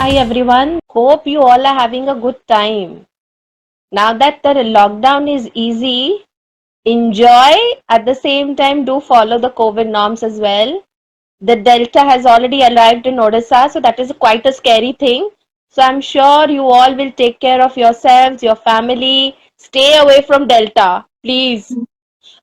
Hi everyone. Hope you all are having a good time. Now that the lockdown is easy, enjoy at the same time do follow the COVID norms as well. The Delta has already arrived in Odisha, so that is quite a scary thing. So I'm sure you all will take care of yourselves, your family. Stay away from Delta, please.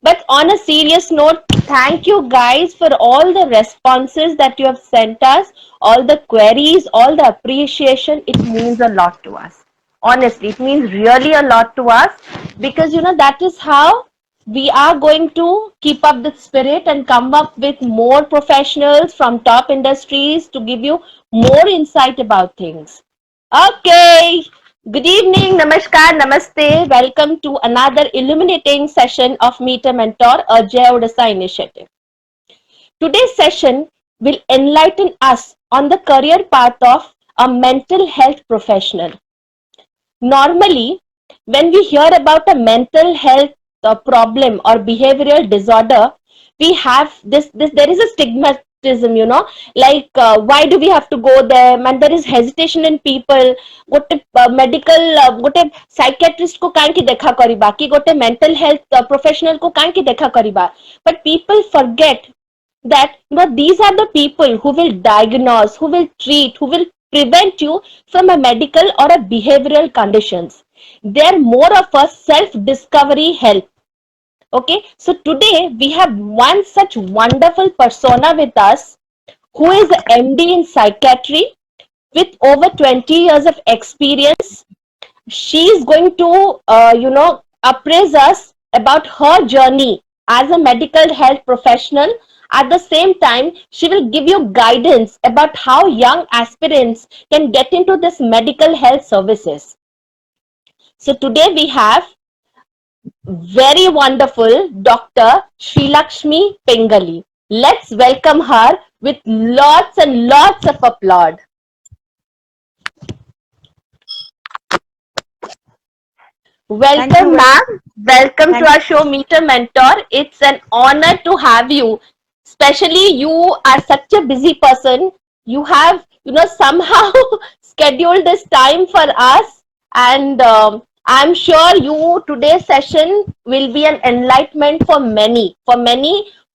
But on a serious note, thank you guys for all the responses that you have sent us, all the queries, all the appreciation. It means a lot to us. Honestly, it means really a lot to us because that is how we are going to keep up the spirit and come up with more professionals from top industries to give you more insight about things. Okay. Good evening, namaskar, namaste. Welcome to another illuminating session of Meet a Mentor, a Jai Odisha initiative. Today's session will enlighten us on the career path of a mental health professional. Normally, when we hear about a mental health problem or behavioral disorder, we have this there is a stigmatism, like why do we have to go there? And there is hesitation in people. गोटे medical गोटे psychiatrist को काहे की देखा करिबा कि गोटे mental health professional को काहे की देखा करिबा but people forget that these are the people who will diagnose, who will treat, who will prevent you from a medical or a behavioral conditions. They are more of a self-discovery help. Okay, so today we have one such wonderful persona with us who is a MD in psychiatry with over 20 years of experience. She is going to, appraise us about her journey as a medical health professional. At the same time, she will give you guidance about how young aspirants can get into this medical health services. So today we have very wonderful Dr. Srilakshmi Pengali. Let's welcome her with lots and lots of applaud. Welcome, ma'am. Welcome to our show, Meet a Mentor. It's an honor to have you. Especially, you are such a busy person. You have, somehow scheduled this time for us, and I'm sure you today's session will be an enlightenment for many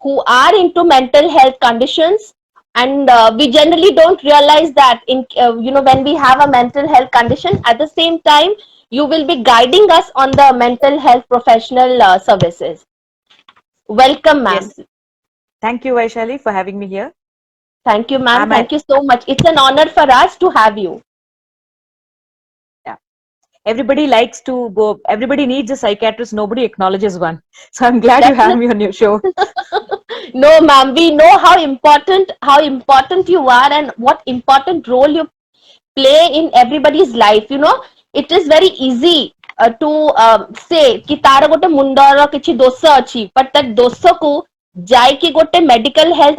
who are into mental health conditions. And we generally don't realize that when we have a mental health condition, at the same time you will be guiding us on the mental health professional services. Welcome, ma'am. Yes. Thank you, Vaishali, for having me here. Thank you, ma'am. I'm at, Thank you so much. It's an honor for us to have you. yeah. Everybody likes to go, everybody needs a psychiatrist, nobody acknowledges one. So I'm glad you have Definitely. me on your show. No, ma'am. We know how important you are and what important role you play in everybody's life. It is very easy to say कि तार गोटे मुंडर किछि दोष अछि, but that दोष को जाइकी गोटे medical health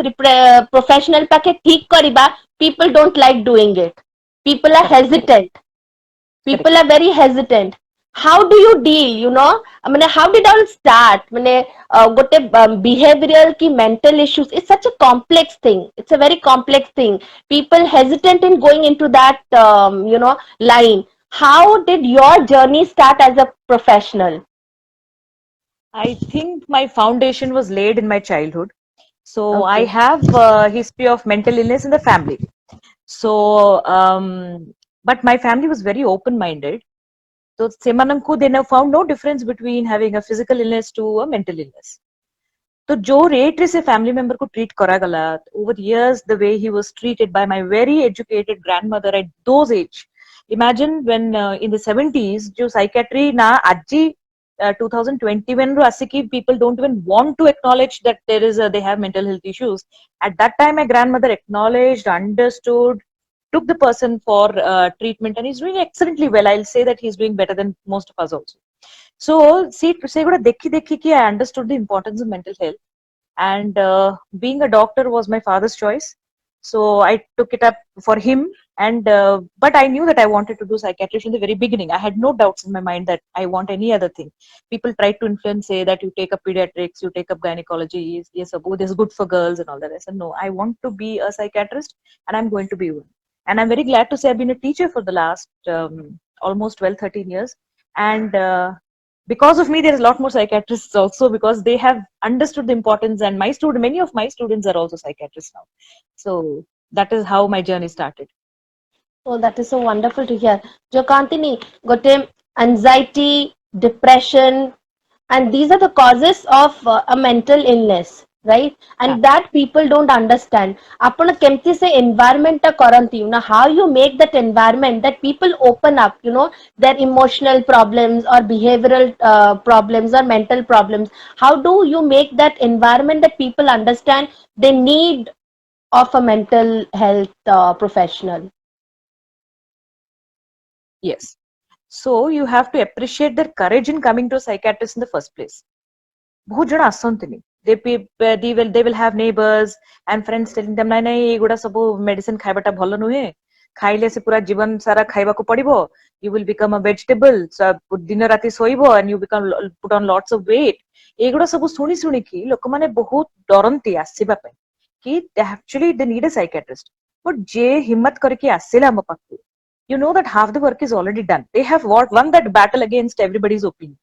professional पाखे ठीक करिबा, people don't like doing it. People are Correct, correct, hesitant. People correct. are very hesitant. How do you deal, I mean, how did all start? I mean, what behavioral ki mental issues, it's such a complex thing. It's a very complex thing. People hesitant in going into that, line. How did your journey start as a professional? I think my foundation was laid in my childhood. So I Okay. have a history of mental illness in the family. So, but my family was very open-minded. So, semananku, they have found no difference between having a physical illness to a mental illness. तो जो rate से family member को treat करा गला over years the way he was treated by my very educated grandmother at those age imagine when in the 70s जो psychiatry ना आजी 2021 रो आसिकी people don't even want to acknowledge that they have mental health issues. At that time my grandmother acknowledged, understood, took the person for treatment, and he's doing excellently well. I'll say that he's doing better than most of us also. So see seguda dekhi dekhi ki I understood the importance of mental health, and being a doctor was my father's choice, so I took it up for him. And but I knew that I wanted to do psychiatry from the very beginning. I had no doubts in my mind that I want any other thing. People tried to influence, say that you take up pediatrics, you take up gynecology, yes, this is good for girls and all that. I said no, I want to be a psychiatrist and I'm going to be one. And I'm very glad to say I've been a teacher for the last almost 12, 13 years. And because of me, there's a lot more psychiatrists also, because they have understood the importance. And many of my students are also psychiatrists now. So that is how my journey started. Oh, that is so wonderful to hear. Jokantini, gote anxiety, depression, and these are the causes of a mental illness, right? Yeah. And that people don't understand. Apna kemti se environment ta karanti, how you make that environment that people open up, their emotional problems or behavioral problems or mental problems. How do you make that environment that people understand they need of a mental health professional? Yes. So you have to appreciate their courage in coming to a psychiatrist in the first place. बहुत जण आसंतनी they will have neighbors and friends telling them ନାଇଁ ନାଇଁ ଏଗୁଡା ସବୁ medicine ଖାଇବାଟା ଭଲ ନୁହେଁ, ଖାଇଲେ ସେ ପୁରା ଜୀବନ ସାରା ଖାଇବାକୁ ପଡିବ, you will become a vegetable, ଦିନ ରାତି ଶୋଇବ and you become put on lots of weight. ଏଗୁଡା ସବୁ ଶୁଣି ଶୁଣିକି ଲୋକମାନେ ବହୁତ ଡରନ୍ତି ଆସିବା ପାଇଁ କି actually they need a psychiatrist. But ଯେ ହିମ୍ମତ କରିକି ଆସିଲା ଆମ ପାଖକୁ, you know that half the work is already done. They have won that battle against everybody's opinion.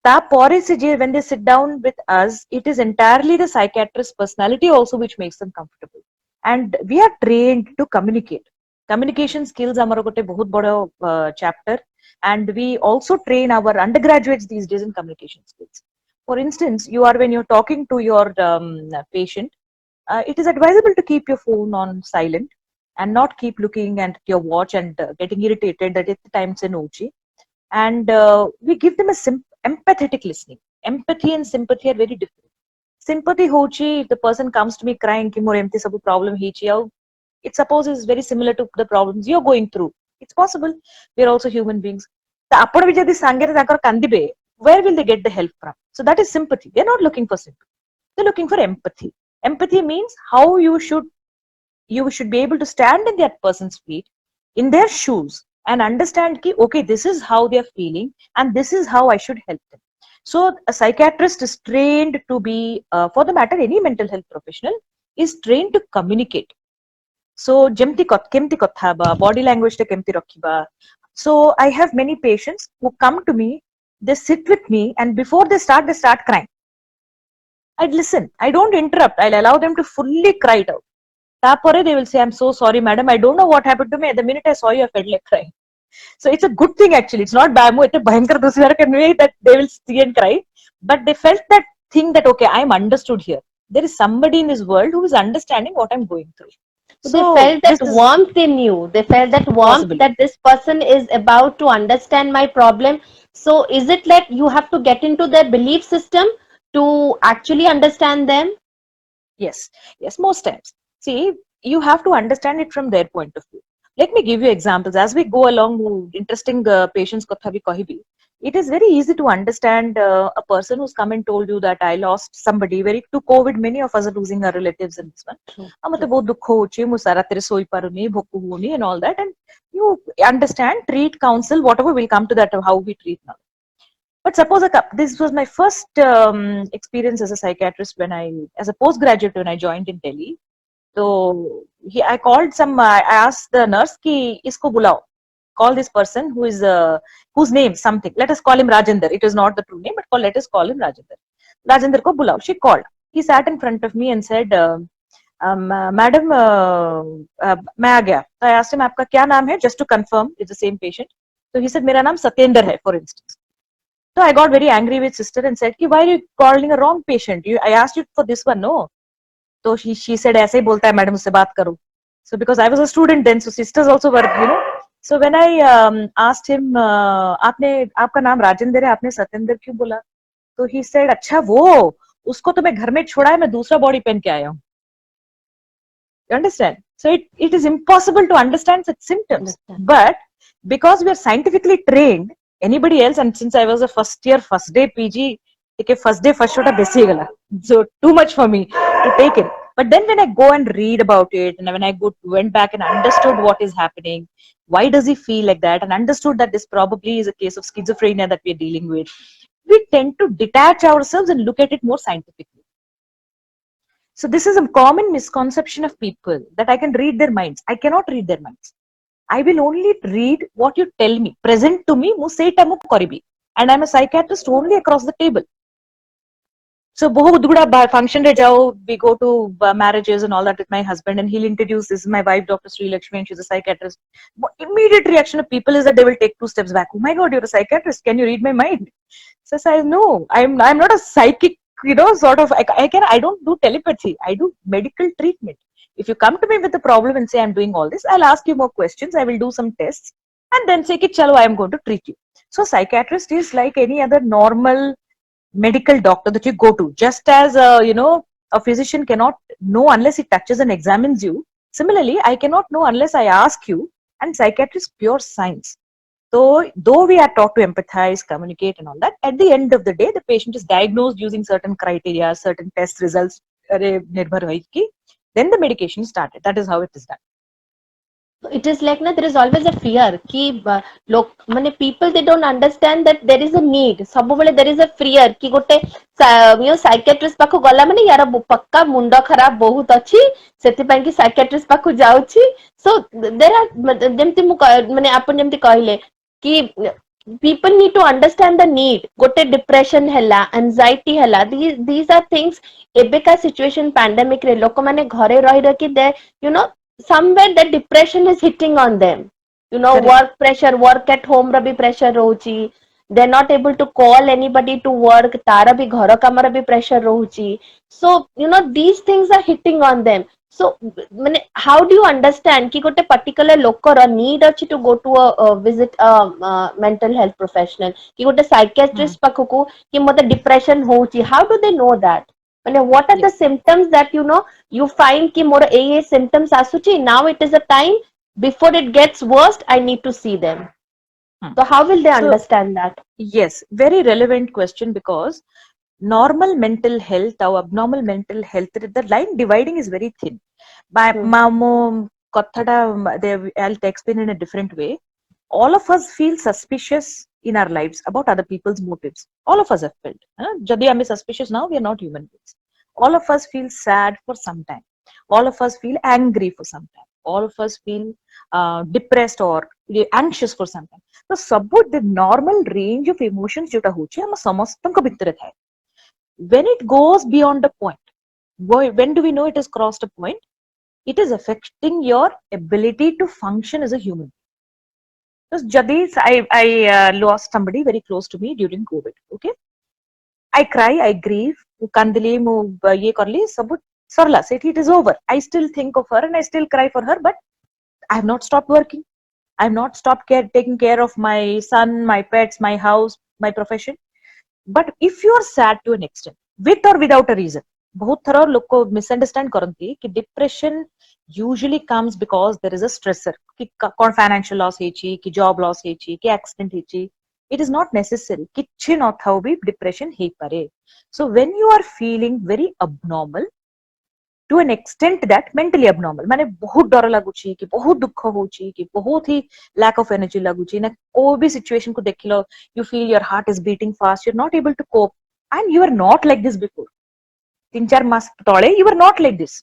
When they sit down with us, it is entirely the psychiatrist's personality also which makes them comfortable. And we are trained to communicate. Communication skills are a very chapter. And we also train our undergraduates these days in communication skills. For instance, when you're talking to your patient, it is advisable to keep your phone on silent and not keep looking at your watch and getting irritated that it's the time it's an OG. And we give them empathetic listening. Empathy and sympathy are very different. Sympathy hochi, if the person comes to me crying ki more empty sabu problem hichi, it suppose is very similar to the problems you're going through. It's possible. We're also human beings. Where will they get the help from? So that is sympathy. They're not looking for sympathy. They're looking for empathy. Empathy means how you should be able to stand in that person's feet, in their shoes, and understand ki, okay, this is how they are feeling and this is how I should help them. So a psychiatrist is trained to be, for the matter, any mental health professional is trained to communicate. So kemti kotha ba, body language ta kemti rakhiba. So I have many patients who come to me, they sit with me, and before they start crying. I'd listen. I don't interrupt. I'll allow them to fully cry it out. They will say, I'm so sorry, madam. I don't know what happened to me. At the minute I saw you, I felt like crying. So it's a good thing actually. It's not bad. That they will see and cry. But they felt that thing that, okay, I'm understood here. There is somebody in this world who is understanding what I'm going through. So they felt that this is warmth in you. They felt that warmth possible. that this person is about to understand my problem. So is it like you have to get into their belief system to actually understand them? Yes, most times. See, you have to understand it from their point of view. Let me give you examples. As we go along, interesting patients kotha bhi kahibi. It is very easy to understand a person who's come and told you that I lost somebody. Very to COVID, many of us are losing our relatives in this one. Mate bahut dukh hochi, mu sara tere soi paruni, bhokku honi, and all that. And you understand, treat, counsel, whatever will come to that of how we treat now. But suppose this was my first experience as a psychiatrist as a postgraduate when I joined in Delhi. So I called I asked the nurse ki isko bulao. Call this person whose name something. Let us call him Rajender. It is not the true name, but let us call him Rajender. Rajender ko bulao. She called. He sat in front of me and said, "Madam, मैं आ गया." So I asked him, "आपका क्या नाम है?" Just to confirm, it's the same patient. So he said, "मेरा नाम Satyender hai," for instance. So I got very angry with sister and said, why are you calling a wrong patient? I asked you for this one, no? So she said, ऐसे ही बोलता है madam उससे बात करो. So because I was a student then, so sisters also were. So when I asked him, आपका नाम राजेंद्र है, आपने सत्येंद्र क्यों बोला? So he said, अच्छा वो, उसको तो मैं घर में छोड़ा है, मैं दूसरा बॉडी पहन के आया हूँ. You understand? So it is impossible to understand such symptoms. But because we are scientifically trained, anybody else, and since I was a first day PG, first day first shot besi gala. So too much for me to take it. But then when I go and read about it, and when I went back and understood what is happening, why does he feel like that, and understood that this probably is a case of schizophrenia that we are dealing with, we tend to detach ourselves and look at it more scientifically. So this is a common misconception of people that I can read their minds. I cannot read their minds. I will only read what you tell me, present to me, mu seita mu karibi. And I'm a psychiatrist only across the table. So बहुत गुड़ा function re jao, we go to marriages and all that with my husband, and he'll introduce, this is my wife, Dr. Sri Lakshmi, and she's a psychiatrist. Immediate reaction of people is that they will take 2 steps back. Oh my God, you're a psychiatrist. Can you read my mind? So I say, no, I'm not a psychic, sort of. I don't do telepathy. I do medical treatment. If you come to me with a problem and say I'm doing all this, I'll ask you more questions. I will do some tests and then say, chalo, I am going to treat you. So psychiatrist is like any other normal medical doctor that you go to. Just as a physician cannot know unless he touches and examines you, similarly I cannot know unless I ask you. And psychiatry is pure science. So though we are taught to empathize, communicate and all that, at the end of the day the patient is diagnosed using certain criteria, certain test results, then the medication is started. That is how it is done. It is like there is always a fear ki people, they don't understand that there is a need. Sabubale there is a fear ki gote psychiatrist pakhu gala mane yara pakka munda kharab bahut achi, seti pai ki psychiatrist pakhu jauchi. So there are jemti mu mane apan jemti kahile ki people need to understand the need. Gote depression hela, anxiety hela, these are things ebeka situation pandemic re lok mane ghare rahi raki de somewhere that depression is hitting on them. Correct. Work pressure, work at home ra bhi pressure rahuchi. They're not able to call anybody to work. Tara bhi ghara kamara bhi pressure rahuchi. So, these things are hitting on them. So, how do you understand ki gote particular lokara need achi to go to a visit a mental health professional? Ki gote psychiatrist pakhuku ki mate depression hochi. How do they know that? What are the symptoms that you find ki more AA symptoms asuchi? Now it is a time before it gets worse, I need to see them. So how will they understand that? Yes, very relevant question, because normal mental health or abnormal mental health, the line dividing is very thin. I'll explain in a different way. All of us feel suspicious in our lives about other people's motives. All of us have felt. Jadi I'm suspicious now, we are not human beings. All of us feel sad for some time. All of us feel angry for some time. All of us feel depressed or anxious for some time. So suppose the normal range of emotions jota hoche ama samastanka bhittare thai. When it goes beyond a point, when do we know it has crossed a point? It is affecting your ability to function as a human. Because Jadis, I lost somebody very close to me during COVID. Okay, I cry, I grieve, kandili mu ye karli, sabut sarla. Say it is over. I still think of her and I still cry for her, but I have not stopped working. I have not stopped taking care of my son, my pets, my house, my profession. But if you are sad to an extent, with or without a reason, बहुत थरा लोग को misunderstand करती कि depression usually comes because there is a stressor, कि कौन financial loss हेची, कि job loss हेची, कि accident हेची. It is not necessary. किच्छे न थाओ भी depression हे परे. So when you are feeling very abnormal, to an extent that mentally abnormal, माने बहुत डर लगुची, कि बहुत दुख होची, कि बहुत ही lack of energy लगुची, ना कोई भी situation को देख लो, you feel your heart is beating fast, you're not able to cope, and you are not like this before. 3-4 मास तोड़े, you were not like this.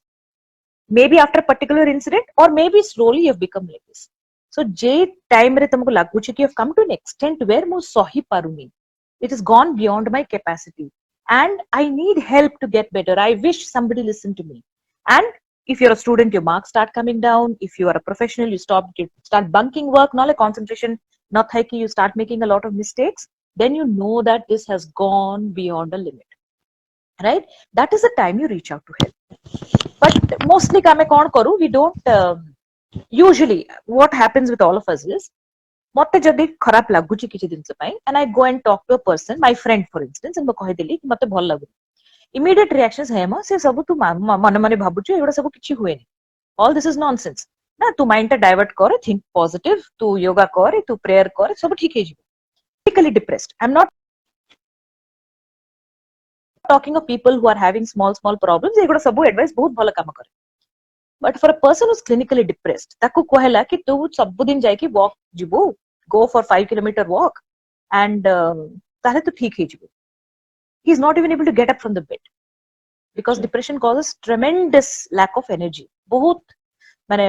Maybe after a particular incident, or maybe slowly you have become like this. So J time रे तुमको लगुची कि you have come to an extent where मु सही पारुनी. It has gone beyond my capacity, and I need help to get better. I wish somebody listened to me. And if you're a student, your marks start coming down. If you are a professional, you start bunking work, not like concentration, not like you start making a lot of mistakes, then you know that this has gone beyond a limit. Right? That is the time you reach out to help. But mostly, we don't usually, what happens with all of us is, मते जदी खराब लागुची किछि दिन से पई, and I go and talk to a person, my friend for instance, and कहि देली कि मते भल लागु. Immediate reactions है म से सब तू मन मन भाबुछु एगुडा सब किछि हुए नि. All this is nonsense. ना तू माइंड टा डाइवर्ट कर, think positive, तू योगा कर, तू प्रेयर कर, सब ठीक हे जिवो. Physically depressed. I'm not talking of people who are having small problems. एगुडा सब advice बहुत भल काम करे. But for a person who's clinically depressed, ताकू कहला कि तू सब दिन जाय कि walk जिवो, go for 5-kilometer walk, and ताले तो ठीक हे जिवो. He's not even able to get up from the bed. because True. depression causes tremendous lack of energy. बहुत माने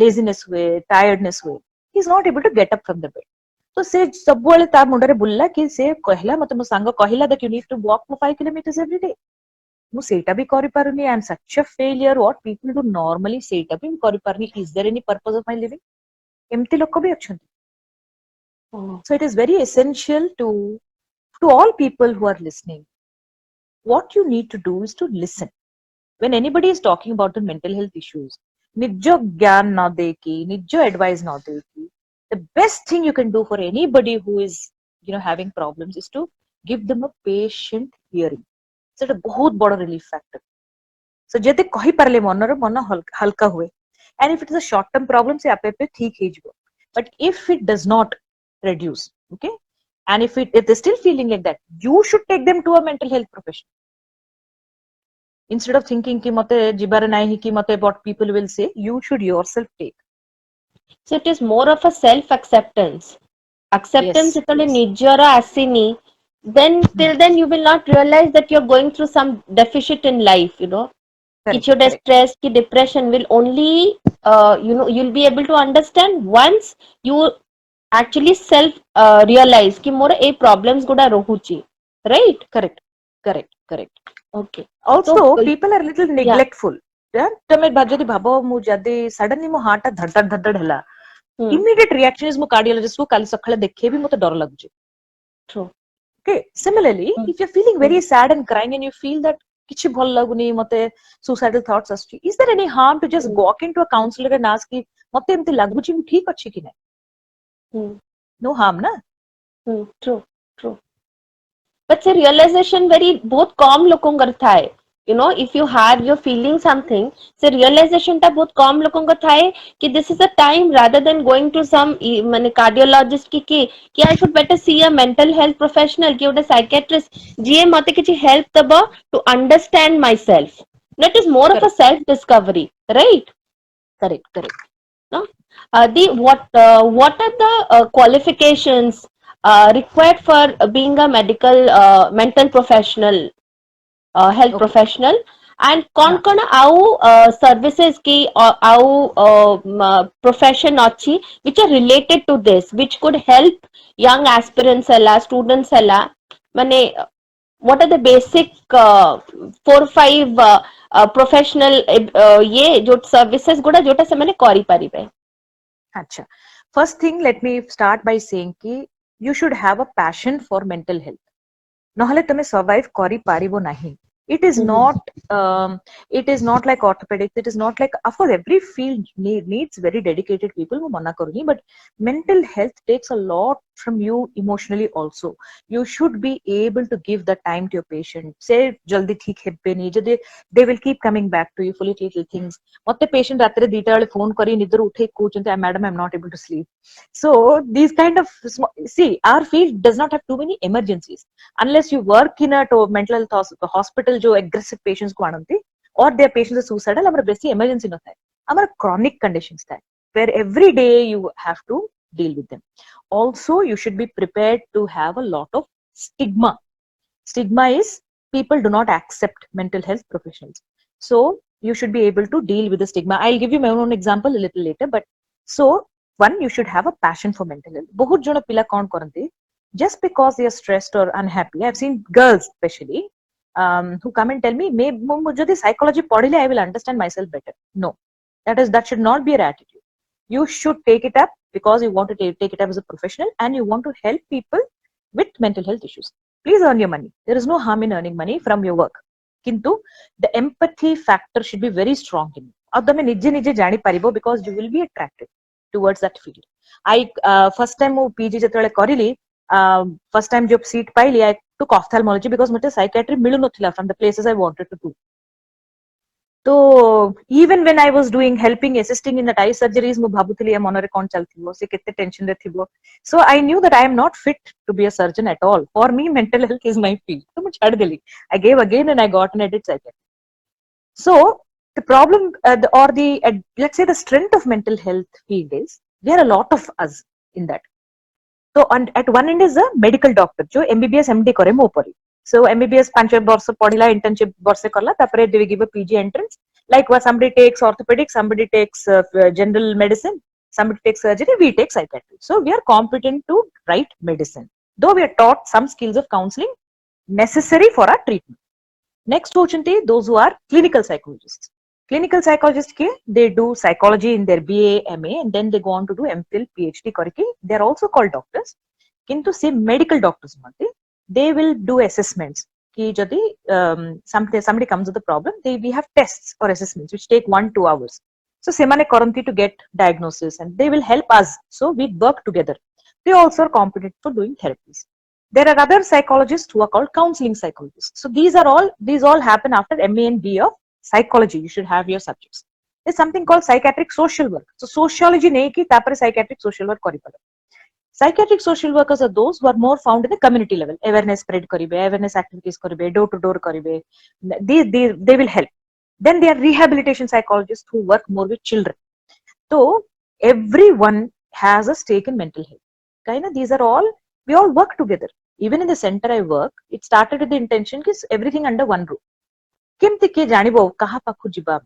laziness हुए, tiredness हुए. He is not able to get up from the bed. तो से सबବେଳେ ତା ମୁଣ୍ଡରେ ବୁଲିଲା କି ସେ କହିଲା ମତେ ମୋ ସାଙ୍ଗ କହିଲା that you need to walk for 5 kilometers every day. ମୁଁ ସେଇଟା ବି କରିପାରୁନି. I am such a failure. What people do normally ସେଇଟା ବି ମୁଁ କରିପାରୁନି. Is there any purpose of my living? ଏମିତି ଲୋକ ବି ଅଛନ୍ତି. Oh. So it is very essential to all people who are listening. What you need to do is to listen. When anybody is talking about the mental health issues, निज ज्ञान न देकी, निज advice न देकी, the best thing you can do for anybody who is having problems is to give them a patient hearing. So it's a बहुत बड़ा relief factor. So जदि कहि पारले मनर मन हल्का हुए. And if it is a short term problem, से आपे पे ठीक ही जिवो. But if it does not reduce, okay, and if they're still feeling like that, you should take them to a mental health professional. Instead of thinking कि मते जिबार नाही कि मते what people will say, you should yourself take. So it is more of a self acceptance. Acceptance Yes, ଯେତେବେଳେ yes. ନିଜର ଆସିନି, then till then you will not realize that you're going through some deficit in life, Correct, କିଛି ଗୋଟେ correct. stress ki depression will only you'll be able to understand once you actually self realize कि मोर ए problems गुड़ा रहुची, right? Correct, correct, correct. Okay. So Also, people are a little yeah. neglectful. Yeah, तमे जदि भाबो मु जदि suddenly मो heart धड़ धड़ हला, immediate reaction is मु cardiologist को काली सखळे देखे भी मते डर लागुची. True. Okay, similarly, if you're feeling very sad and crying and you feel that किछि भल लागुनी मते suicidal thoughts आसुची, is there any harm to just walk into a counselor and ask कि मते एमती लागुची मु ठीक अछि कि नै? No harm ना? True, true. But the realization very बहुत कम लोगों का था है. If you have you're feeling something, so realization टा बहुत कम लोगों का था है कि this is a time rather than going to some माने cardiologist कि I should better see a mental health professional कि उटे psychiatrist जिए मते किसी help दबा to understand myself. That is more of a self discovery, right? Correct, correct. No? What are the qualifications required for being a medical mental professional, health professional, and कौन आउ services की आउ profession अच्छी which are related to this, which could help young aspirants हला, students हला, माने what are the basic 4-5 professional ये जो services गुड़ा जोटा से मैंने करी परिबे. Acha. First thing, let me start by saying कि you should have a passion for mental health. नहले तमे survive करी पारिबो नाही. It is not like orthopedics. It is not like, of course, every field needs very dedicated people who mana karuni, but mental health takes a lot from you emotionally also. You should be able to give the time to your patient. Say jaldi theek hebbe nahi, jade they will keep coming back to you for little things. Matte patient ratre dita bale phone kari nidar uthe kouchante, madam, I'm not able to sleep. So these kind of see, our field does not have too many emergencies unless you work in a mental health hospital जो aggressive patients को आणंती or their patients are suicidal. हमारा बेसी emergency न था, हमारा chronic conditions था where every day you have to deal with them. Also, you should be prepared to have a lot of stigma. Stigma is people do not accept mental health professionals. So you should be able to deal with the stigma. I'll give you my own example a little later. But so one, you should have a passion for mental health. बहुत जन पिला कौन करते just because they are stressed or unhappy. I've seen girls especially who come and tell me, "Mujhe psychology पढ़िले, I will understand myself better." No, that should not be your attitude. You should take it up because you want to take it up as a professional and you want to help people with mental health issues. Please earn your money. There is no harm in earning money from your work. Kintu the empathy factor should be very strong in you. अब तमे निजे निजे जानी पारिबो because you will be attracted towards that field. I first time मु PG जतले करिली, first time job seat पाइली, I took ophthalmology because मते psychiatry मिलु नथिला from the places I wanted to do. तो even when I was doing helping assisting in the eye surgeries मु भाबुतली मनरे कोन चलथिबो से केते tension रे थिबो. So I knew that I am not fit to be a surgeon at all. For me mental health is my field. तो मु छाड़ देली. I gave again and I got an edit psychiatry. So the problem let's say the strength of mental health field is there are a lot of us in that. So at one end is a medical doctor जो MBBS MD करे मो परी. So MBBS 5 ବର୍ଷ ପଢିଲା, internship ବର୍ଷେ କଲା, ତାପରେ they will give a PG entrance. Like somebody takes orthopedics, somebody takes general medicine, somebody takes surgery, we take psychiatry. So we are competent to write medicine, though we are taught some skills of counseling necessary for our treatment. Next hochunti those who are clinical psychologists. Clinical psychologists ke they do psychology in their BA, MA, and then they go on to do MPhil, PhD kariki. They are also called doctors. Kintu se medical doctors mate, they will do assessments. Ki jadi somebody comes with a problem, we have tests or assessments which take 1-2 hours. So semane karanti to get diagnosis, and they will help us. So we work together. They also are competent for doing therapies. There are other psychologists who are called counseling psychologists. So these all happen after MA and B of psychology. You should have your subjects. There's something called psychiatric social work. So sociology nahi ki tapare psychiatric social work karipada. Psychiatric social workers are those who are more found in the community level. Awareness spread karibe, awareness activities karibe, door to door karibe. They will help. Then there are rehabilitation psychologists who work more with children. So everyone has a stake in mental health. Kaina, these are all, we all work together. Even in the center I work, it started with the intention is everything under one roof. Kimti ke janibo kaha pakhu jiba,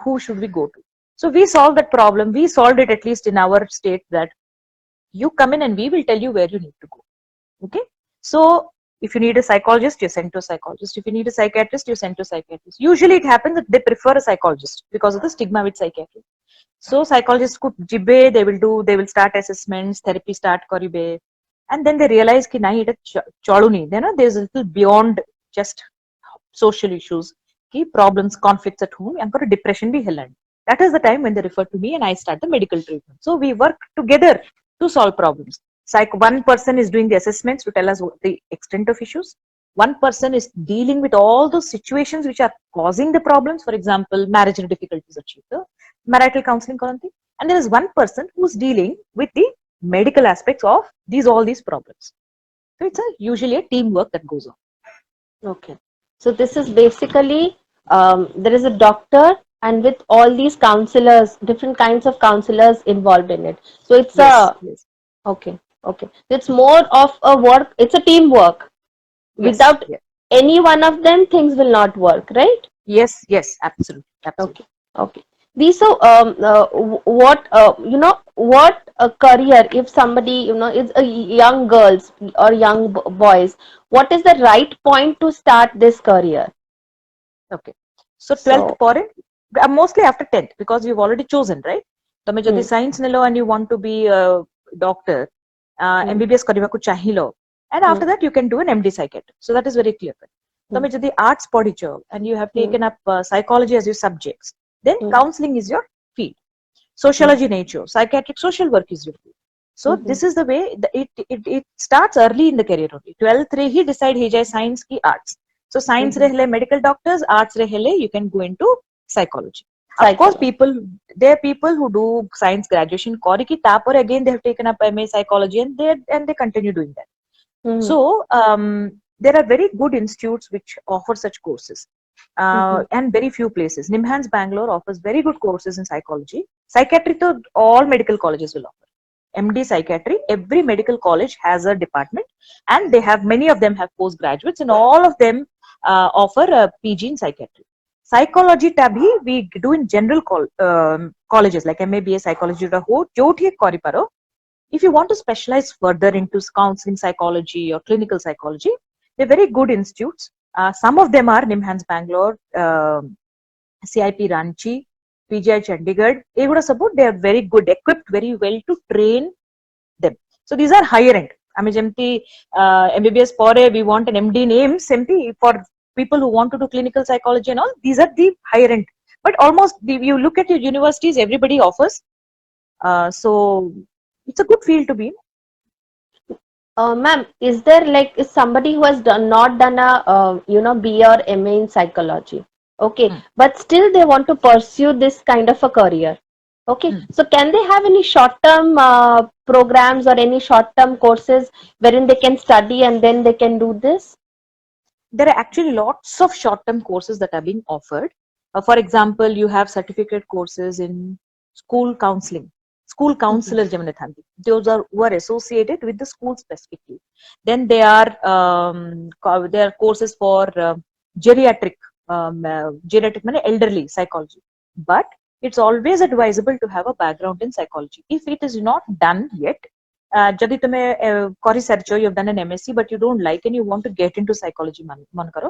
who should we go to? So we solved that problem. We solved it at least in our state, that you come in and we will tell you where you need to go. Okay. So if you need a psychologist, you're sent to a psychologist. If you need a psychiatrist, you're sent to a psychiatrist. Usually it happens that they prefer a psychologist because of the stigma with psychiatry. So psychologists could jibe, they will start assessments, therapy start karibe, and then they realize ki nahi eta chaluni, there's a little beyond just social issues, ki problems, conflicts at home, and for depression bhi helan. That is the time when they refer to me and I start the medical treatment. So we work together to solve problems. One person is doing the assessments to tell us the extent of issues. One person is dealing with all those situations which are causing the problems. For example, marriage difficulties achieved, marital counseling karanti. And there is one person who's dealing with the medical aspects of all these problems. So it's usually a teamwork that goes on. Okay. So this is basically, there is a doctor and with all these counselors, different kinds of counselors involved in it. So it's Yes. okay. It's more of a work, it's a teamwork. Yes, Without yes. any one of them, things will not work, right? Yes, absolutely. Okay. So, what what a career, if somebody is a young girls or young boys, what is the right point to start this career? Okay. So 12th pore, mostly after 10th, because you've already chosen, right? Tame jodi science nelo and you want to be a doctor, MBBS karibaku chahilo, and after that you can do an MD psychiatry. So that is very clear. Tame jodi arts padicho and you have taken up psychology as your subjects, then counseling is your field. Sociology nature, psychiatric social work is your field. So this is the way it starts early in the career only. 12th re he decide he jai science ki arts. So science rehle medical doctors, arts rehle you can go into psychology. Of course, there are people who do science graduation koriki tapor again they have taken up MA psychology and they continue doing that. So there are very good institutes which offer such courses. And very few places. NIMHANS Bangalore offers very good courses in psychology. Psychiatry, to all medical colleges will offer. MD psychiatry, every medical college has a department, and they have, many of them have postgraduates, and all of them offer a PG in psychiatry. Psychology tabhi we do in general colleges like MABA psychology joti koriparo. If you want to specialize further into counseling psychology or clinical psychology, they're very good institutes. Some of them are NIMHANS Bangalore, CIP Ranchi, PGI Chandigarh. They are very good, equipped very well to train them. So these are higher end. MBBS pore we want an MD name. Simply for people who want to do clinical psychology and all, these are the higher end. But almost, you look at your universities, everybody offers. So it's a good field to be in. Ma'am, is there is somebody who has not done a BA or MA in psychology? Okay, but still they want to pursue this kind of a career. Okay, so can they have any short-term programs or any short-term courses wherein they can study and then they can do this? There are actually lots of short-term courses that are being offered. For example, you have certificate courses in school counseling, school counselors jemane thanti, those are who are associated with the school specifically. Then there are courses for geriatric, geriatric means elderly psychology, but it's always advisable to have a background in psychology. If it is not done yet, ଯଦି ତମେ କରିସାରିଛ, you have done an MSc but you don't like and you want to get into psychology ମନେକର,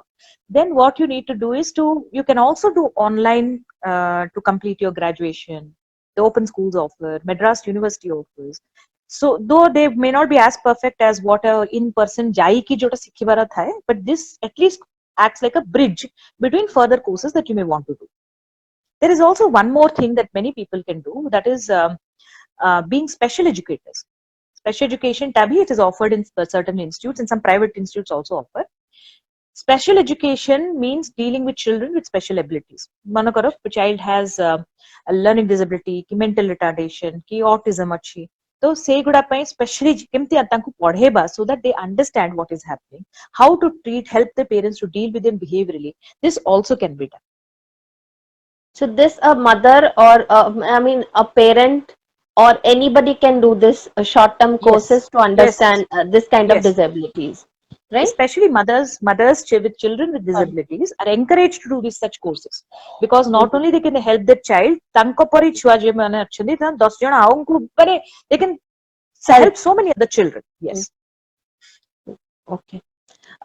then what you need to do is you can also do online to complete your graduation. The open schools offer, Madras University offers. So though they may not be as perfect as what a in-person jaiki jota sikhibara thai, but this at least acts like a bridge between further courses that you may want to do. There is also one more thing that many people can do, that is being special educators. Special education tabhi, it is offered in certain institutes, and some private institutes also offer. Special education means dealing with children with special abilities. Manakaro, a child has a learning disability, ki mental retardation, ki autism achi. So say guda pai specially kemti atanku padheba so that they understand what is happening, how to help the parents to deal with them behaviorally. This also can be done. So this a mother or a parent or anybody can do this short-term courses to understand this kind of disabilities, right? Especially mothers with children with disabilities are encouraged to do these such courses, because not only they can help the child, tanko pari chua je mane achindi tan 10 jana aunku pare they can help so many other children. Yes. Okay.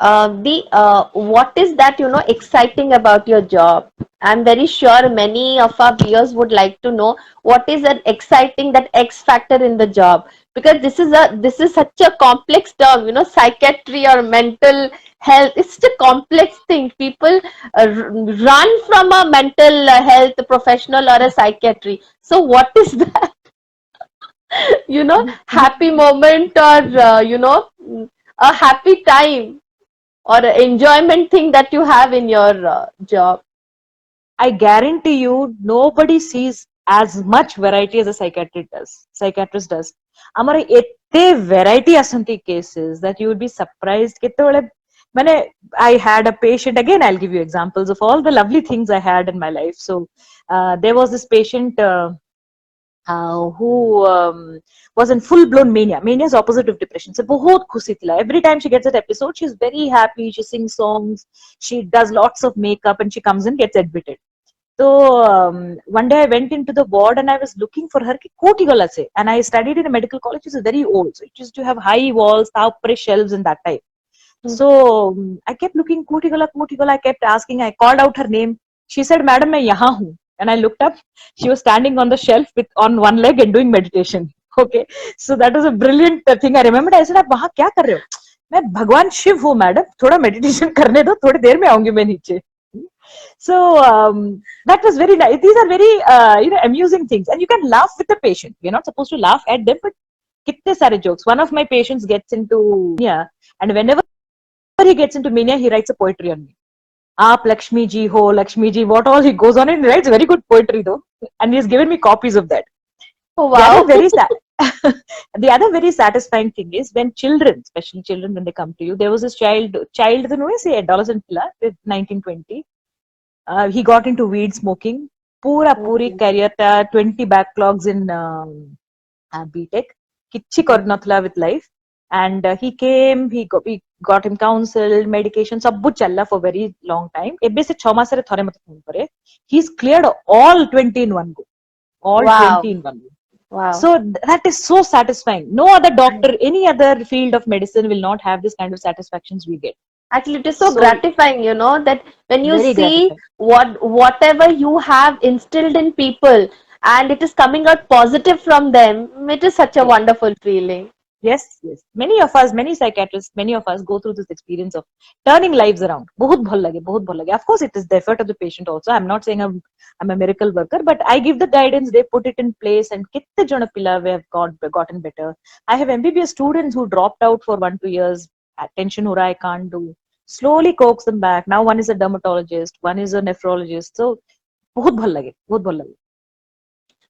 What is that exciting about your job? I'm very sure many of our viewers would like to know what is an exciting, that X factor in the job, because this is such a complex term, psychiatry or mental health. It's such a complex thing. People run from a mental health professional or a psychiatry. So what is that? Happy moment or a happy time or an enjoyment thing that you have in your job? I guarantee you nobody sees as much variety as a psychiatrist does. Amara ette variety asanti cases that you would be surprised. I had a patient, again I'll give you examples of all the lovely things I had in my life. So there was this patient who was in full-blown mania. Mania is opposite of depression. So bahut khushi thila. Every time she gets that episode, she's very happy. She sings songs. She does lots of makeup, and she comes and gets admitted. So one day I went into the ward and I was looking for her. Koti gala se. And I studied in a medical college which is very old. So it used to have high walls, shelves and that type. So I kept looking, Koti gala. I kept asking. I called out her name. She said, "Madam, मैं यहाँ हूँ." And I looked up. She was standing on the shelf on one leg and doing meditation. Okay, so that was a brilliant thing. I remembered. I said, "आप वहाँ क्या कर रहे हो?" मैं भगवान शिव हूँ मैडम, थोड़ा meditation करने दो, थोड़ी देर में आऊंगी मैं नीचे. So that was very nice. These are very amusing things, and you can laugh with the patient. You're not supposed to laugh at them, but kitne sare jokes. One of my patients gets into mania, and whenever he gets into mania, he writes a poetry on me. Aap Lakshmi ji ho, Lakshmi ji, what all he goes on and writes very good poetry though, and he's given me copies of that. Oh, wow. The other very satisfying thing is when children, especially children, when they come to you. There was this child, say adolescent pilla, 1920. He got into weed smoking. Puri career ta 20 backlogs in BTech. Kichi karnathla with life. And he came, we got him counseled, medication, sabbu challa for very long time. Ebbe se 6 masare thore mate phone kare. He's cleared all 20 in one go. All 20 in one go. Wow. So that is so satisfying. No other doctor, any other field of medicine will not have this kind of satisfactions we get. Actually, it is so gratifying, that when you see whatever you have instilled in people and it is coming out positive from them, it is such a wonderful feeling. Yes. Many of us, many psychiatrists, many of us go through this experience of turning lives around. Bahut bhal lage. Of course, it is the effort of the patient also. I'm not saying I'm a miracle worker, but I give the guidance, they put it in place, and kitte jana pilla we have gotten better. I have MBBS students who dropped out for 1-2 years. Attention ho raha, I can't do. Slowly coax them back. Now one is a dermatologist, one is a nephrologist. So bahut bhal lage.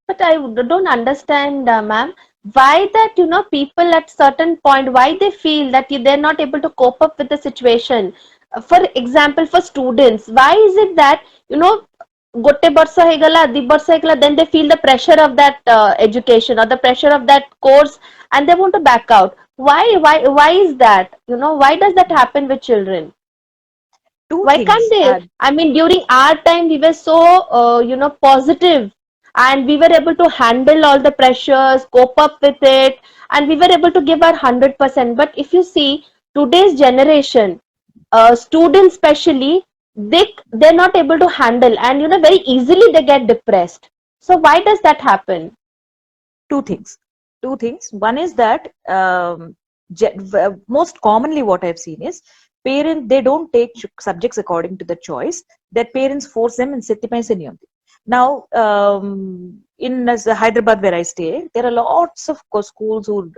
But I don't understand, ma'am, why that people at certain point, why they feel that they're not able to cope up with the situation. For example, for students, why is it that ଗୋଟେ ବର୍ଷ ହେଇଗଲା, 2 ବର୍ଷ ହେଇଗଲା, then they feel the pressure of that education or the pressure of that course, and they want to back out. Why is that? Why does that happen with children? Two Why can't things. they? I mean, during our time, we were so, positive, and we were able to handle all the pressures, cope up with it, and we were able to give our 100%. But if you see today's generation, students especially, they're not able to handle, and very easily they get depressed. So why does that happen? Two things. Two things. One is that most commonly what I've seen is parents, they don't take subjects according to the choice that parents force them and settipai se niyam. Now, in Hyderabad where I stay, there are lots of schools who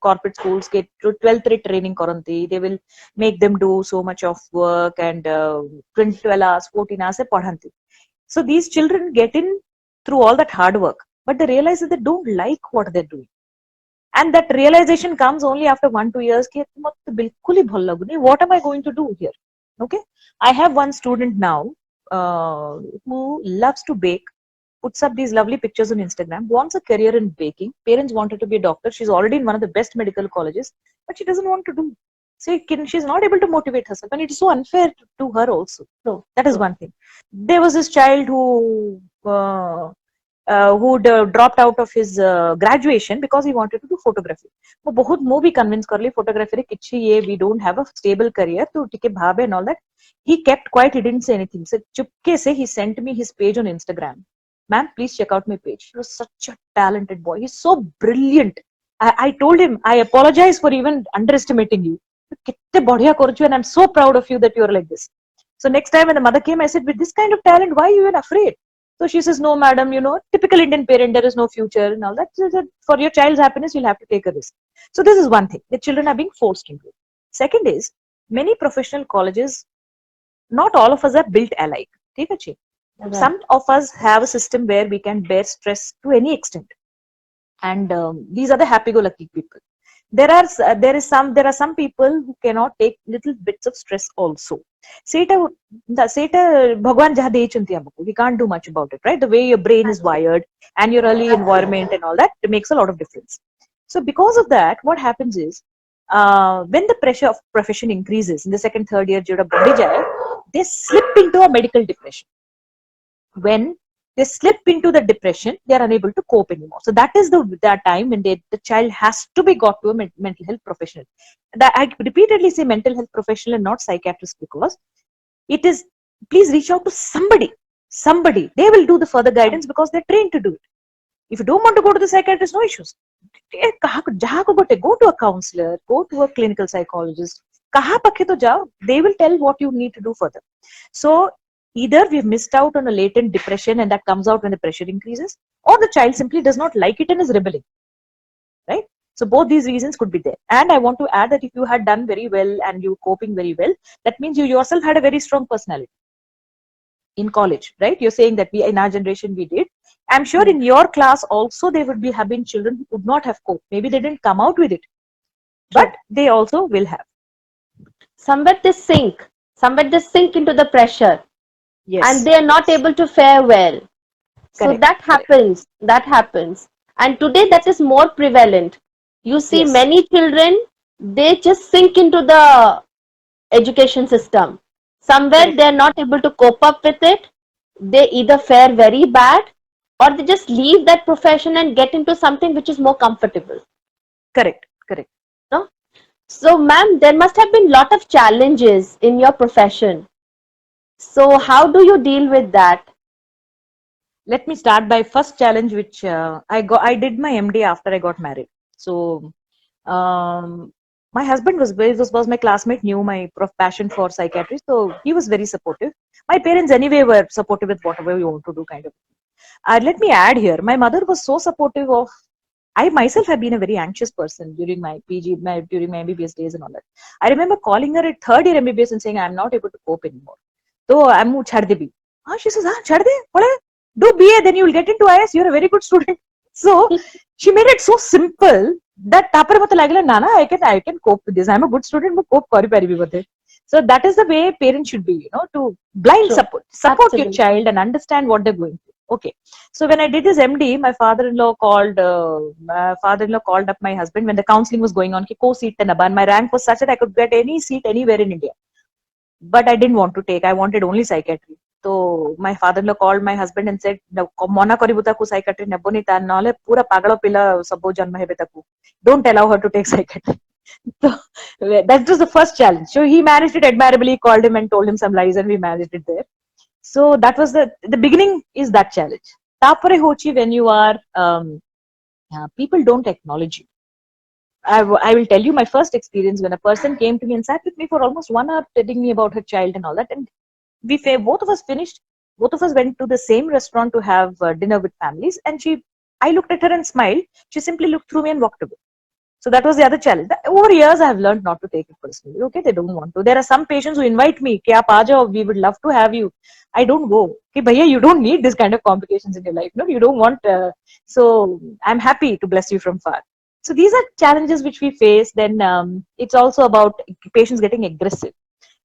corporate schools get 12th training karanti. They will make them do so much of work and 12 hours, 14 hours padhanti. So these children get in through all that hard work, but they realize that they don't like what they're doing. And that realization comes only after 1-2 years. What am I going to do here? Okay. I have one student now who loves to bake, puts up these lovely pictures on Instagram, wants a career in baking. Parents want her to be a doctor. She's already in one of the best medical colleges, but she doesn't want to do. So she's not able to motivate herself, and it's so unfair to her also. So that is one thing. There was this child who dropped out of his graduation because he wanted to do photography. वो बहुत वो भी convince कर ली photography किच्छी ये we don't have a stable career तो टिके भावे and all that. He kept quiet. He didn't say anything. So चुपके से he sent me his page on Instagram. Ma'am, please check out my page. He was such a talented boy. He's so brilliant. I told him, I apologize for even underestimating you. कितने बढ़िया करूँ and I'm so proud of you that you're like this. So next time when the mother came, I said, with this kind of talent, why are you even afraid? So she says, no, madam, typical Indian parent, there is no future and all that. So for your child's happiness, you'll have to take a risk. So this is one thing. The children are being forced into it. Second is, many professional colleges, not all of us are built alike. Okay? Some of us have a system where we can bear stress to any extent. And these are the happy-go-lucky people. There are some people who cannot take little bits of stress also. We can't do much about it, right? The way your brain is wired and your early environment and all that, it makes a lot of difference. So because of that, what happens is when the pressure of profession increases in the second, third year, they slip into a medical depression. When they slip into the depression, they are unable to cope anymore. So that is that time when the child has to be got to a mental health professional. I repeatedly say mental health professional and not psychiatrist because it is, please reach out to somebody. They will do the further guidance because they're trained to do it. If you don't want to go to the psychiatrist, no issues. Go to a counselor, go to a clinical psychologist. They will tell what you need to do further. So either we've missed out on a latent depression and that comes out when the pressure increases, or the child simply does not like it and is rebelling, right? So both these reasons could be there. And I want to add that if you had done very well and you coping very well, that means you yourself had a very strong personality in college, right? You're saying that in our generation we did. I'm sure in your class also there would be having children who could not have coped. Maybe they didn't come out with it, but they also will have. Somewhere they sink into the pressure. Yes. And they are not able to fare well. So that happens. And today that is more prevalent. You see many children, they just sink into the education system. Somewhere they are not able to cope up with it. They either fare very bad or they just leave that profession and get into something which is more comfortable. Correct. No? So ma'am, there must have been a lot of challenges in your profession. So how do you deal with that? Let me start by first challenge, which I did my MD after I got married. So my husband was my classmate, knew my passion for psychiatry, so he was very supportive. My parents anyway were supportive with whatever you want to do, kind of. Let me add here, my mother was so supportive of. I myself have been a very anxious person during my PG, during my MBBS days and all that. I remember calling her at third year MBBS and saying, I'm not able to cope anymore. So I'm chhad de bhi. She says, chhad de? Do BA, then you will get into IS. You're a very good student. So she made it so simple that I can cope with this. I'm a good student, but cope kari pari bhi bate. So that is the way parents should be, to blind True. support your Absolutely. child and understand what they're going through. Okay. So when I did this MD, my father-in-law called up my husband when the counseling was going on. Ki ko seat the naban. My rank was such that I could get any seat anywhere in India, but I didn't want to take. I wanted only psychiatry. So my father-in-law called my husband and said, "No, mona karibu taku psychiatry nebbo ni ta nale pura pagalo pila sabbo janma hebe taku. Don't allow her to take psychiatry." So that was the first challenge. So he managed it admirably. Called him and told him some lies, and we managed it there. So that was the beginning. Is that challenge? Tapare hochi when you are people don't acknowledge you. I will tell you my first experience when a person came to me and sat with me for almost 1 hour telling me about her child and all that. And both of us finished. Both of us went to the same restaurant to have dinner with families. And I looked at her and smiled. She simply looked through me and walked away. So that was the other challenge. Over years, I have learned not to take it personally. Okay, they don't want to. There are some patients who invite me, "Ki aap aa jao, we would love to have you." I don't go. Okay, bhaiya, you don't need this kind of complications in your life. No, you don't want. So I'm happy to bless you from far. So these are challenges which we face. Then it's also about patients getting aggressive.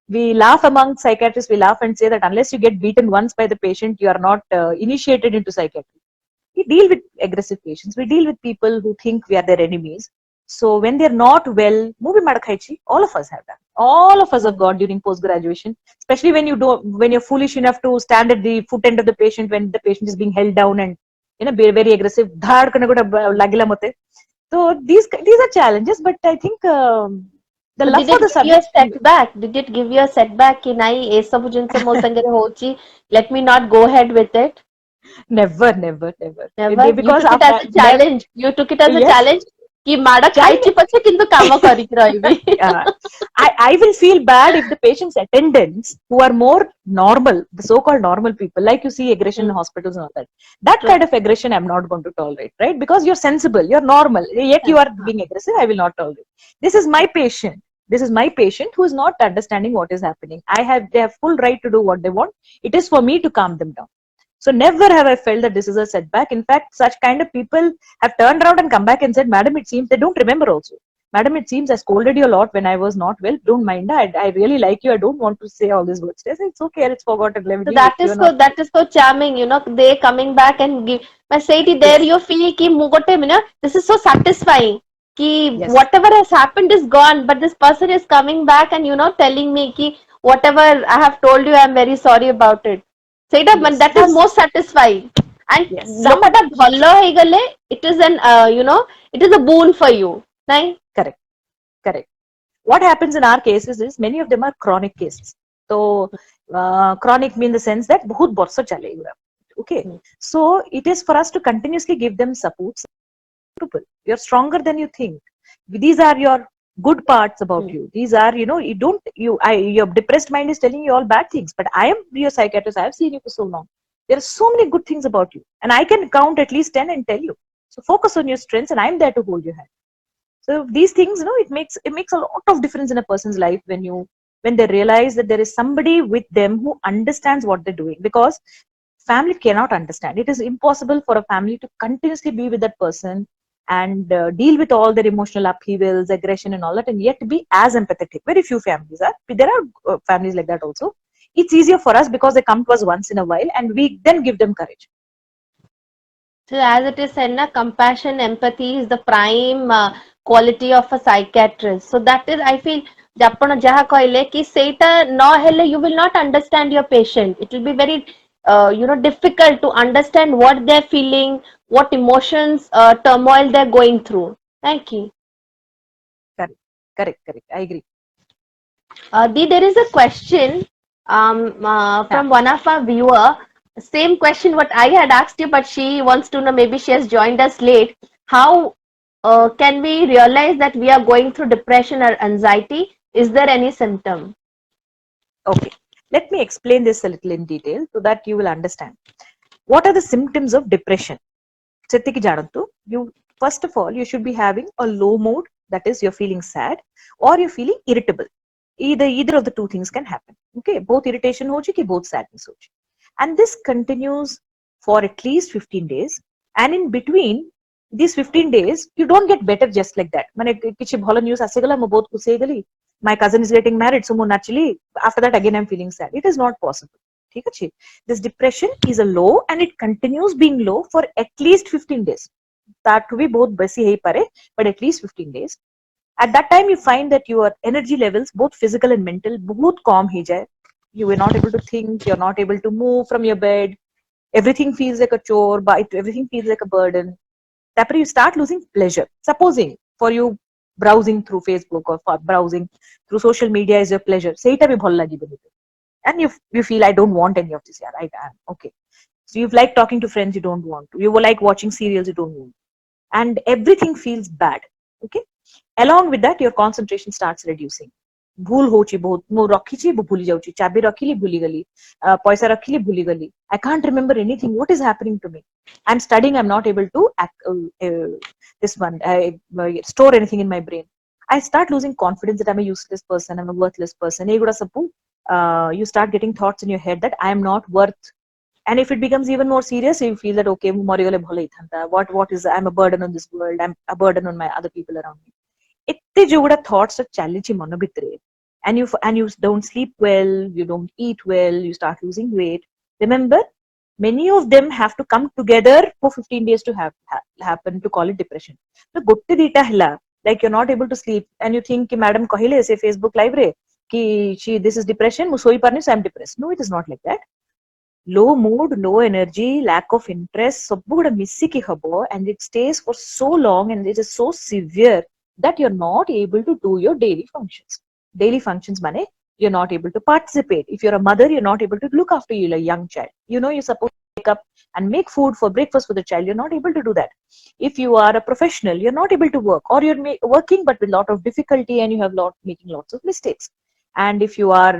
We laugh among psychiatrists. We laugh and say that unless you get beaten once by the patient, you are not initiated into psychiatry. We deal with aggressive patients. We deal with people who think we are their enemies. So when they're not well, movie madakaichi, all of us have done. All of us have gone during post graduation, especially when you're foolish enough to stand at the foot end of the patient when the patient is being held down and very, very aggressive. Dhad karna kuda lagila mote. So these are challenges, but I think the So love did for it the give you a subject. setback? Did it give you a setback कि नहीं ये सब जिनसे ମୋ ସାଙ୍ଗରେ होची, let me not go ahead with it? Never, never, never. Never. You Because took it after as a challenge. You took it as a yes, challenge कि ମାଡ ଖାଇଛି ପଛେ କିନ୍ତୁ କାମ କରିକି ରହିବି. uh, I will feel bad if the patient's attendants who are more normal, the so-called normal people, like you see aggression in hospitals and all that. That True. kind of aggression I'm not going to tolerate, right? Because you're sensible, you're normal, yet you are being aggressive. I will not tolerate. This is my patient. This is my patient who is not understanding what is happening. They have full right to do what they want. It is for me to calm them down. So never have I felt that this is a setback. In fact, such kind of people have turned around and come back and said, "Madam, it seems," they don't remember also. "Madam, it seems I scolded you a lot when I was not well. Don't mind. I really like you. I don't want to say all these words." I said, "It's okay. It's forgotten. Let me So leave it. You're not." that is so charming, they coming back and give. But say it there, Yes. you feel कि मुगोटे में ना, this is so satisfying. कि Yes. whatever has happened is gone, but this person is coming back and telling me कि whatever I have told you, I am very sorry about it. ସେଇଟା Yes. that is most satisfying. And Yes. Some ଲୋକଟା ଭଲ ହେଇଗଲେ, it is it is a boon for you, right? correct. Correct. What happens in our cases is many of them are chronic cases. So chronic mean the sense that बहुत बरसों चलेगा. Okay. So it is for us to continuously give them support. You're stronger than you think. These are your good parts about you. These are, your depressed mind is telling you all bad things, but I am your psychiatrist. I have seen you for so long. There are so many good things about you, and I can count at least 10 and tell you. So focus on your strengths, and I'm there to hold your hand. So these things, it makes a lot of difference in a person's life when they realize that there is somebody with them who understands what they're doing, because family cannot understand. It is impossible for a family to continuously be with that person and deal with all their emotional upheavals, aggression, and all that, and yet be as empathetic. Very few families are. There are families like that also. It's easier for us because they come to us once in a while, and we then give them courage. So as it is said, na, compassion, empathy is the prime quality of a psychiatrist. So that is, I feel, ଆପଣ ଯାହା କହିଲେ କି ସେଇଟା ନ ହେଲେ you will not understand your patient. It will be very difficult to understand what they're feeling, what emotions, turmoil they're going through. Thank you. Correct. I agree. There is a question from one of our viewer. Same question what I had asked you, but she wants to know, maybe she has joined us late. How can we realize that we are going through depression or anxiety? Is there any symptom? Okay, let me explain this a little in detail so that you will understand. What are the symptoms of depression? First of all, you should be having a low mood, that is, you're feeling sad, or you're feeling irritable. Either of the two things can happen. Okay, both irritation hoji ki both sadness hoji. And this continues for at least 15 days. And in between these 15 days, you don't get better just like that. Mane kichi bhalo news asegala mo bahut khushi hegali. my cousin is getting married, so naturally after that again I'm feeling sad. It is not possible. ठीक है? This depression is a low and it continues being low for at least 15 days. That to be both basi hai pare, but at least 15 days. At that time, you find that your energy levels, both physical and mental, बहुत calm hi jaye. You are not able to think, you're not able to move from your bed. Everything feels like a chore, but everything feels like a burden. That you start losing pleasure. Supposing for you browsing through Facebook or for browsing through social media is your pleasure. Say it bhal lagi and you feel I don't want any of this. Yeah, right. Okay. So you like talking to friends you don't want to. You like watching serials you don't want. And everything feels bad. Okay. Along with that, your concentration starts reducing. भूल होची बहुत मु रखी भूली जाऊची चाबी रखिली भूली गली पैसा रखिली भूली गली I can't remember anything. What is happening to me? I'm studying. I'm not able to this one store anything in my brain. I start losing confidence that I'm a useless person. I'm a worthless person. You start getting thoughts in your head that I am not worth. And if it becomes even more serious, you feel that okay, what is I'm a burden on this world. I'm a burden on my other people around me. ଏତେ ଯୋଉଗୁଡା thoughts ଚାଲିଛି ମନ ଭିତରେ and you don't sleep well, you don't eat well, you start losing weight. Remember, many of them have to come together for 15 days to happen to call it depression. So gotte dita hela, like you're not able to sleep and you think ki madam kahile se Facebook live re ki this is depression mu soi parni so I'm depressed. No, it is not like that. Low mood, low energy, lack of interest, ସବୁ ଗୁଡା ମିଶିକି ହବ and it stays for so long and it is so severe that you're not able to do your daily functions. Daily functions mane you're not able to participate. If you're a mother, you're not able to look after your young child. You're supposed to wake up and make food for breakfast for the child. You're not able to do that. If you are a professional, you're not able to work, or you're working but with a lot of difficulty and you have making lots of mistakes. And if you are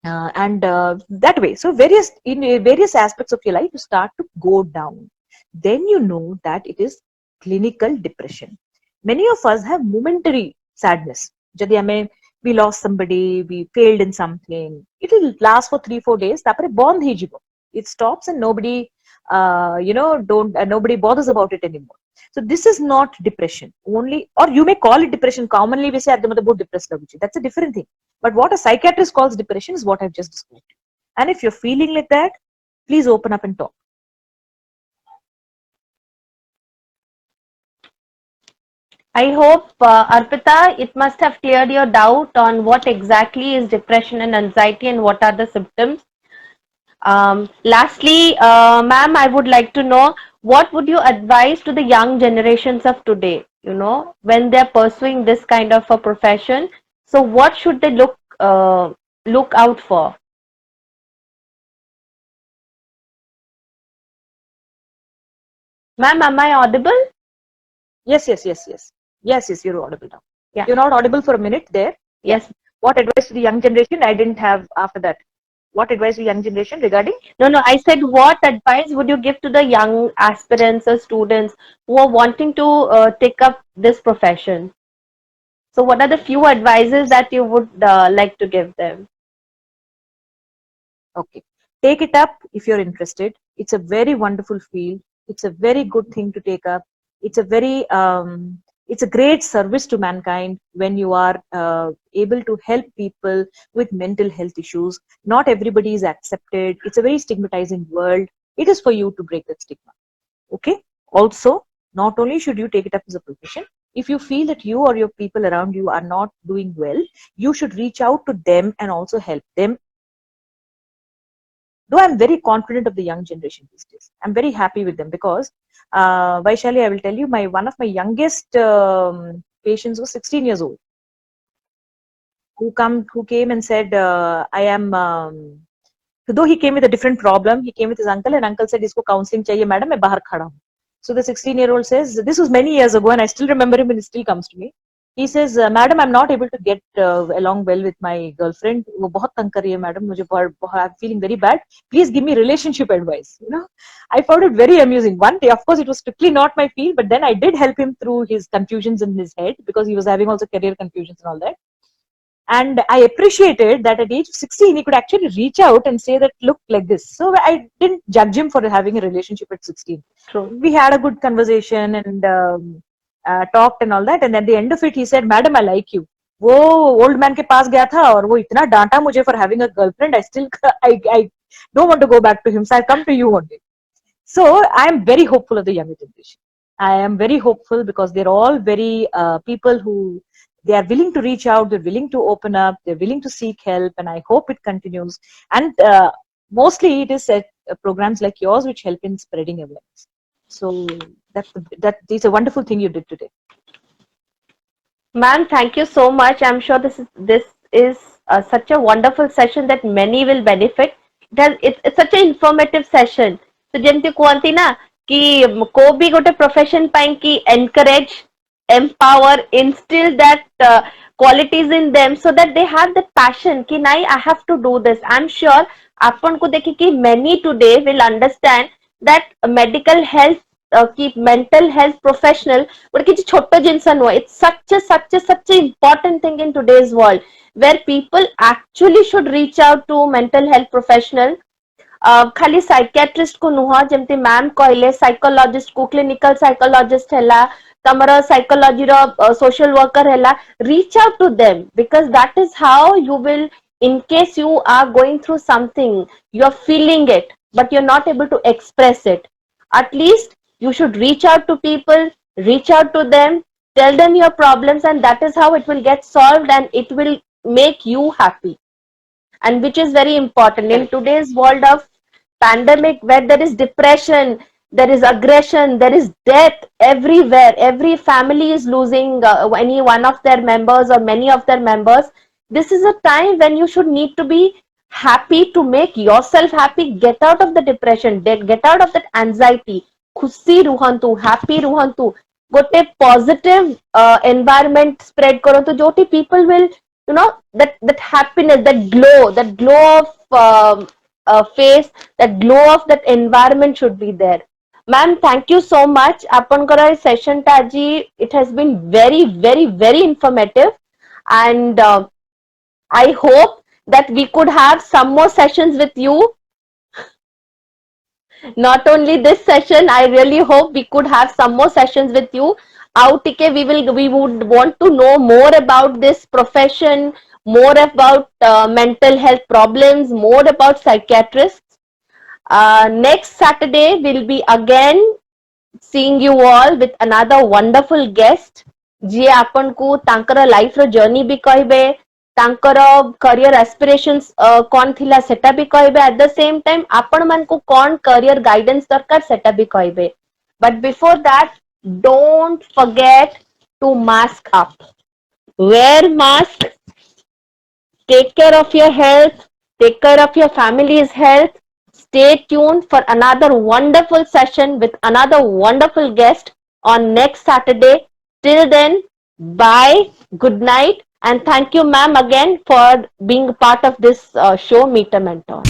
that way, so in various aspects of your life you start to go down. Then you know that it is clinical depression. Many of us have momentary sadness. Jadi we lost somebody, we failed in something. It will last for 3-4 days. Tapare bond hejibo. It stops and nobody, nobody bothers about it anymore. So this is not depression only, or you may call it depression. Commonly we say at the moment depressed. That's a different thing. But what a psychiatrist calls depression is what I've just described. And if you're feeling like that, please open up and talk. I hope, Arpita, it must have cleared your doubt on what exactly is depression and anxiety and what are the symptoms. Lastly, ma'am, I would like to know, what would you advise to the young generations of today, when they're pursuing this kind of a profession? So what should they look out for? Ma'am, am I audible? Yes, you're audible now. Yeah. You're not audible for a minute there. Yes. What advice to the young generation? I didn't have after that. What advice to the young generation regarding? No, I said what advice would you give to the young aspirants or students who are wanting to take up this profession? So what are the few advices that you would like to give them? Okay. Take it up if you're interested. It's a very wonderful field. It's a very good thing to take up. It's a very it's a great service to mankind when you are able to help people with mental health issues. Not everybody is accepted. It's a very stigmatizing world. It is for you to break that stigma. Okay. Also, not only should you take it up as a profession, if you feel that you or your people around you are not doing well, you should reach out to them and also help them. Though I'm very confident of the young generation these days, I'm very happy with them because Vaishali, I will tell you, one of my youngest patients was 16 years old, who came and said, I am. Though he came with a different problem, he came with his uncle, and uncle said, "Isko counseling chahiye, madam, मैं बाहर खड़ा हूँ." So the 16-year-old says, this was many years ago, and I still remember him, and he still comes to me. He says, "Madam, I'm not able to get along well with my girlfriend. वो बहुत तंग कर रही है, madam. I'm feeling very bad. Please give me relationship advice." I found it very amusing. One day, of course, it was strictly not my field, but then I did help him through his confusions in his head because he was having also career confusions and all that. And I appreciated that at age of 16, he could actually reach out and say that, look, like this. So I didn't judge him for having a relationship at 16. True. We had a good conversation and talked and all that. And at the end of it, he said, "Madam, I like you." वो old man के पास गया था और वो इतना डांटा मुझे for having a girlfriend. I don't want to go back to him, so I come to you only. So I am very hopeful of the younger generation. I am very hopeful because they're all very people who they are willing to reach out, they're willing to open up, they're willing to seek help, and I hope it continues. And mostly it is programs like yours which help in spreading awareness. So that is a wonderful thing you did today. Ma'am, thank you so much. I'm sure this is such a wonderful session that many will benefit. It's such an informative session. So ଯେମିତି କୁହନ୍ତି ନା କି କୋଉ ବି ଗୋଟେ profession ପାଇଁ କି encourage, empower, instill that qualities in them so that they have the passion कि नहीं I have to do this. I'm sure आपनको देखिए many today will understand that medical health कि mental health professional ଗୋଟେ କିଛି ଛୋଟ ଜିନିଷ ନୁହଁ. It's such a important thing in today's world where people actually should reach out to mental health professional. खाली psychiatrist को नुह जमती मैम कहले साइकोलॉजिस्ट को क्लिनिकल साइकोलॉजिस्ट हैला तमरा साइकोलॉजी रो सोशल वर्कर हैला reach out to them because that is how you will in case you are going through something you are feeling it but you're not able to express it at least you should reach out to people, reach out to them, tell them your problems and that is how it will get solved and it will make you happy and which is very important in today's world of pandemic where there is depression, there is aggression, there is death everywhere. Every family is losing any one of their members or many of their members. This is a time when you should need to be happy to make yourself happy, get out of the depression, get out of that anxiety. खुशी रुहंतु, happy रुहंतु, गोटे positive environment spread करंतु जोटी people will that happiness, that glow of face, that glow of that environment should be there. Ma'am, thank you so much. Apankara session ta aji, it has been very informative and I hope that we could have some more sessions with you. Not only this session, I really hope we could have some more sessions with you. Autike, we would want to know more about this profession, more about mental health problems, more about psychiatrists. Next Saturday, we'll be again seeing you all with another wonderful guest. ଯିଏ ଆପଣଙ୍କୁ ତାଙ୍କର ଲାଇଫର journey ବି କହିବେ ତାଙ୍କର career aspirations କଣ ଥିଲା ସେଟା ବି କହିବେ at the same time ଆପଣ ମାନଙ୍କୁ କଣ career guidance ଦରକାର ସେଟା ବି କହିବେ but before that don't forget to mask up, wear mask, take care of your health, take care of your family's health. Stay tuned for another wonderful session with another wonderful guest on next Saturday. Till then, bye, good night, and thank you, ma'am, again for being part of this show, Meet a Mentor.